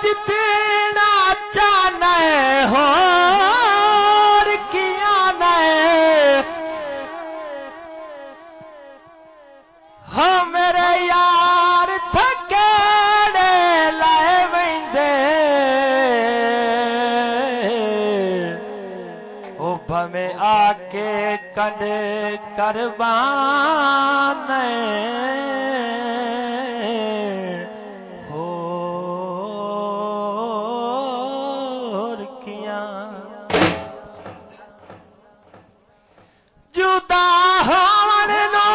जितना चाहना हो किया हो मेरे यार थकेड़े लाए वेंदे ओ भमे आके कंडे करबान जुदा होवन नो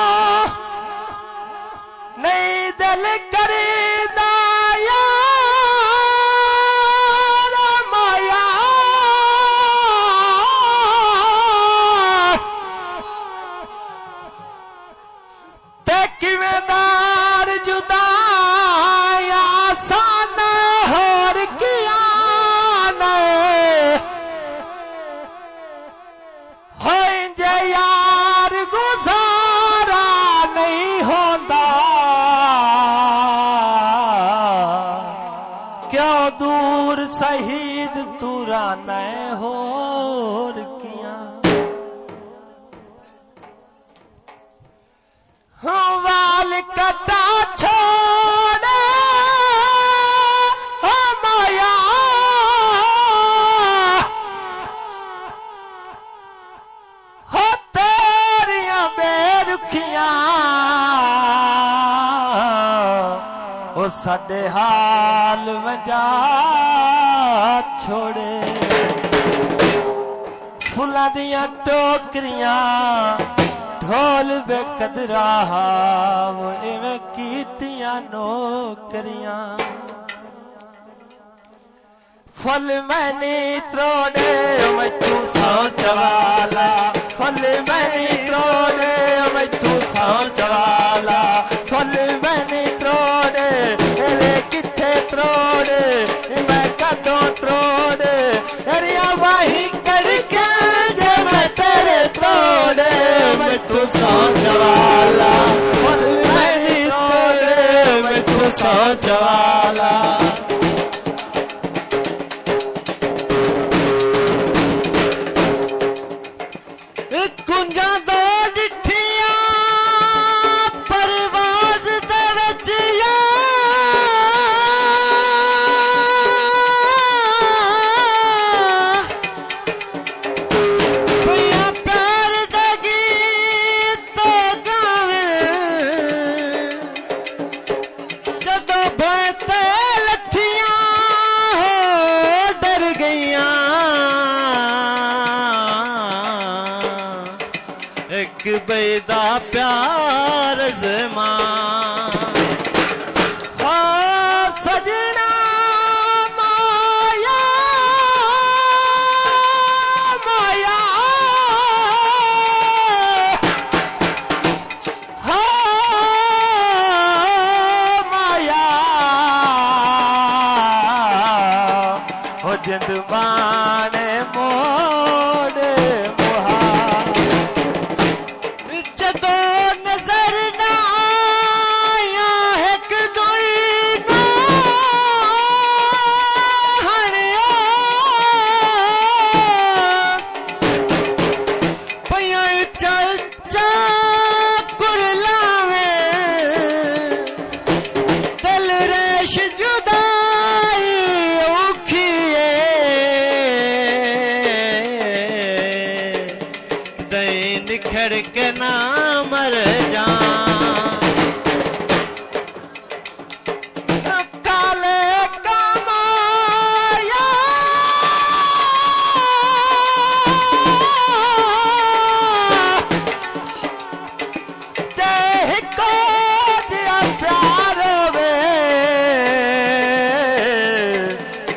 नहीं दिल करीदा यार माया ते किवेदार जुदा आसान होर किया होंजे यार गुजारा नहीं होता क्यों दूर शहीद तुरा न होर किया वाल कटा छोड़े हो माया हो तेरिया बेरुखियां ओ साडे हाल वजा छोड़े फुलां दियां टोकरियां ढोल बेकदरा इवें कीतियां नौकरियां फल मैनी त्रोड़े मैं तू सोच वाला फल मैनी त्रोड़े मैं तू सोच वाला फल मैनी त्रोड़े तेरे किथे त्रोड़े मैं कदों त्रोड़े अरिया वाही करके जे मैं तेरे त्रोड़े मैं तू सोच वाला फल मैनी त्रोड़े मैं तू सोच वाला कुंजा दो डिठिया परवाज दे विच पिया प्यार दे गीत गावे जदों भैते लठियां हो डर गईयां एक बेदा प्यार ज़मान हाँ सजना माया माया हाँ माया हो जिंद बाने मोड़े नजर ना आया एक दुई ना हरिया पिया चल चा कुरलावे दिल रेश जुदाई औखिए दई निखर के ना मर जा काले कमाया देह को दिया प्यार वे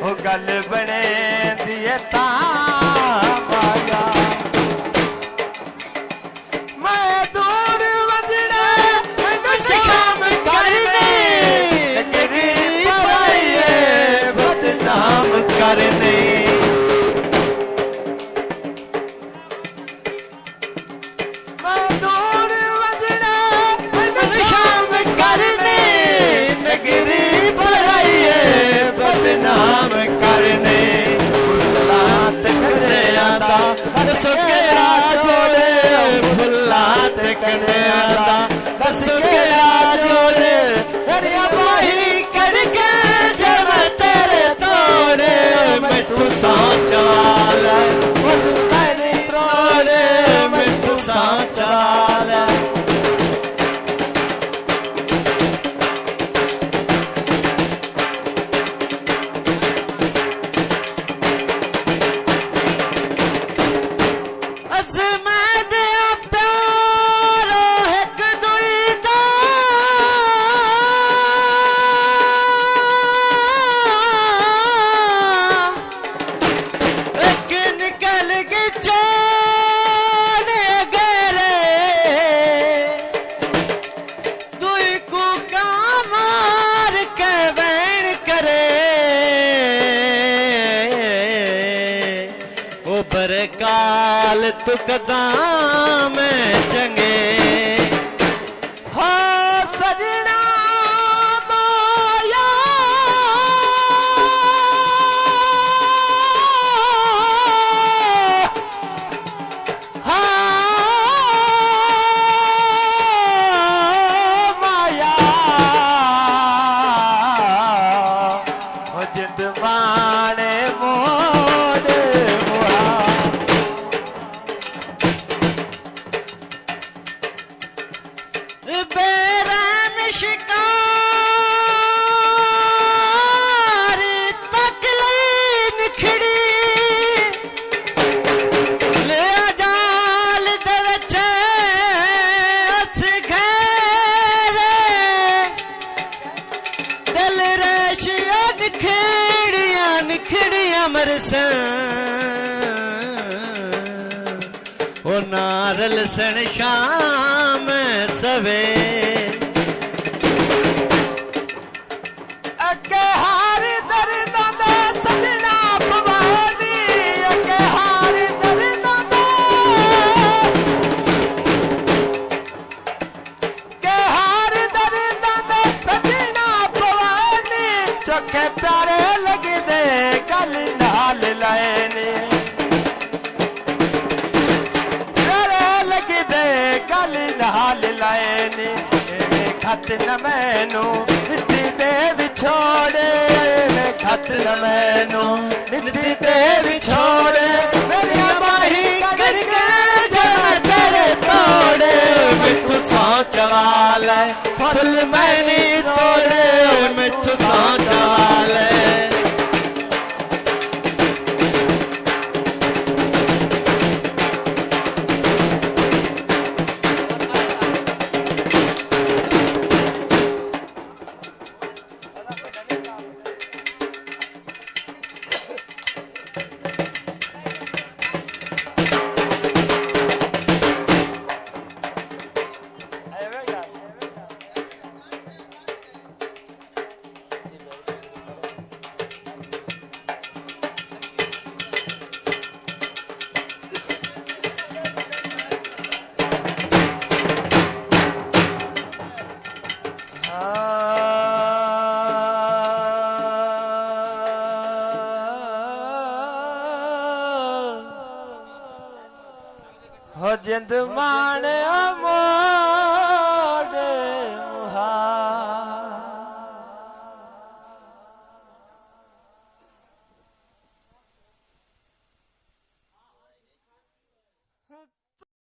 ओ गल बने दिए ता माया मैं दूर वजने मैनू शाम करने गरीब भाईए बदनाम करने मैं दूर वजने मैनू शाम करने गरीब भाईए बदनाम दा दस के जोड़े तेरिया बाही करके जब तेरे तोड़े मिठू सांचा ले मैंने तोड़े मिठू सांचा ले काल तू कदाम चंगे हो सजना माया माया हो जिंद माने मोड़ बेरहम शिकार तकली निखड़ी ले जाल दे विच उस घेरे दिल रेशिया निखड़ियां निखड़ियां मरसन ओ नारल सन शाम सवे अगे हार दर्दां दा सजना पवानी अगे हार दर्दां दा के हार दर्दां दा सजना पवानी चोखे प्यारे लगदे गल नाल लाएने गल नाल लाएने खत न मैनू निधि दे विछोड़े खत न मैनू निधि दे विछोड़े मेरी बाही करके जब तेरे तोड़े मिठू सांचा ले फुल मैनी तोड़े मिठू सांचा ले हो जिंद मान मोड़